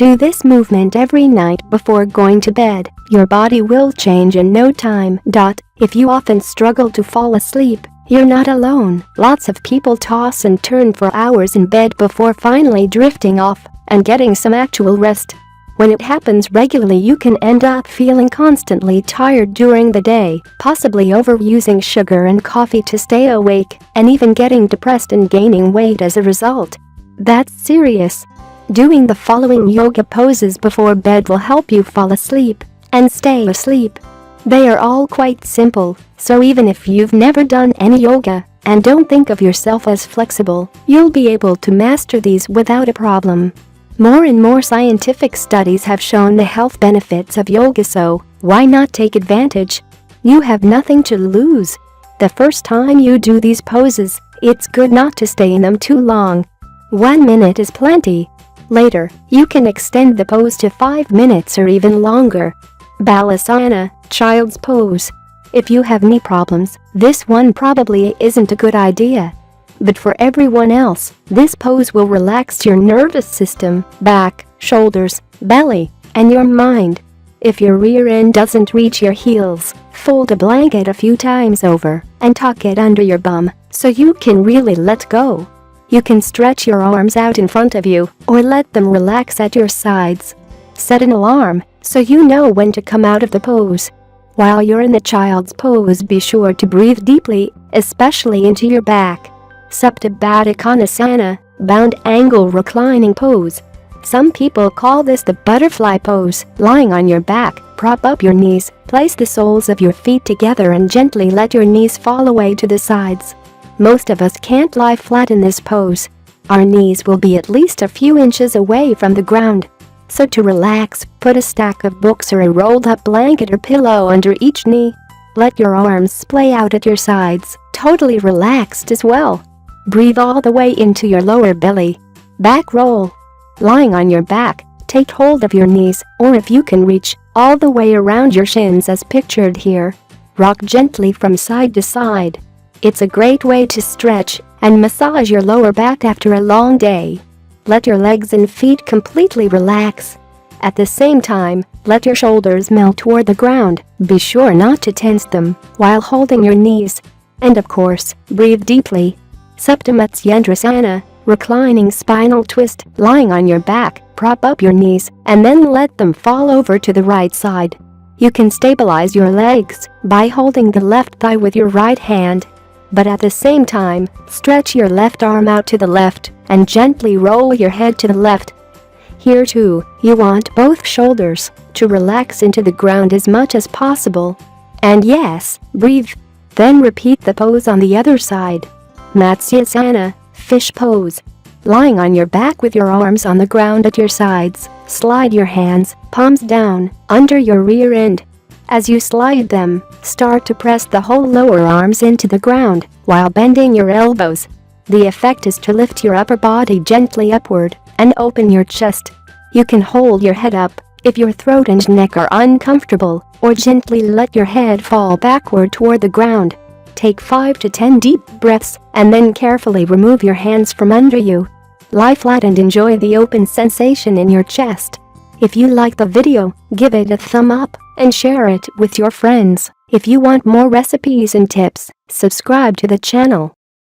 Do this movement every night before going to bed. Your body will change in no time. If you often struggle to fall asleep, you're not alone. Lots of people toss and turn for hours in bed before finally drifting off and getting some actual rest. When it happens regularly, you can end up feeling constantly tired during the day, possibly overusing sugar and coffee to stay awake, and even getting depressed and gaining weight as a result. That's serious. Doing the following yoga poses before bed will help you fall asleep and stay asleep. They are all quite simple, so even if you've never done any yoga and don't think of yourself as flexible, you'll be able to master these without a problem. More and more scientific studies have shown the health benefits of yoga, so why not take advantage? You have nothing to lose. The first time you do these poses, it's good not to stay in them too long. 1 minute is plenty. Later, you can extend the pose to 5 minutes or even longer. Balasana, child's pose. If you have knee problems, this one probably isn't a good idea. But for everyone else, this pose will relax your nervous system, back, shoulders, belly, and your mind. If your rear end doesn't reach your heels, fold a blanket a few times over and tuck it under your bum so you can really let go. You can stretch your arms out in front of you or let them relax at your sides. Set an alarm so you know when to come out of the pose. While you're in the child's pose, be sure to breathe deeply, especially into your back. Supta Baddha Konasana, bound angle reclining pose. Some people call this the butterfly pose. Lying on your back, prop up your knees, place the soles of your feet together and gently let your knees fall away to the sides. Most of us can't lie flat in this pose. Our knees will be at least a few inches away from the ground. So to relax, put a stack of books or a rolled-up blanket or pillow under each knee. Let your arms splay out at your sides, totally relaxed as well. Breathe all the way into your lower belly. Back roll. Lying on your back, take hold of your knees, or if you can reach, all the way around your shins as pictured here. Rock gently from side to side. It's a great way to stretch and massage your lower back after a long day. Let your legs and feet completely relax. At the same time, let your shoulders melt toward the ground. Be sure not to tense them while holding your knees. And of course, breathe deeply. Supta Matsyendrasana, reclining spinal twist. Lying on your back, prop up your knees and then let them fall over to the right side. You can stabilize your legs by holding the left thigh with your right hand. But at the same time, stretch your left arm out to the left and gently roll your head to the left. Here too, you want both shoulders to relax into the ground as much as possible. And yes, breathe. Then repeat the pose on the other side. Matsyasana, fish pose. Lying on your back with your arms on the ground at your sides, slide your hands, palms down, under your rear end. As you slide them, start to press the whole lower arms into the ground while bending your elbows. The effect is to lift your upper body gently upward and open your chest. You can hold your head up if your throat and neck are uncomfortable, or gently let your head fall backward toward the ground. Take 5 to 10 deep breaths and then carefully remove your hands from under you. Lie flat and enjoy the open sensation in your chest. If you like the video, give it a thumb up and share it with your friends. If you want more recipes and tips, subscribe to the channel.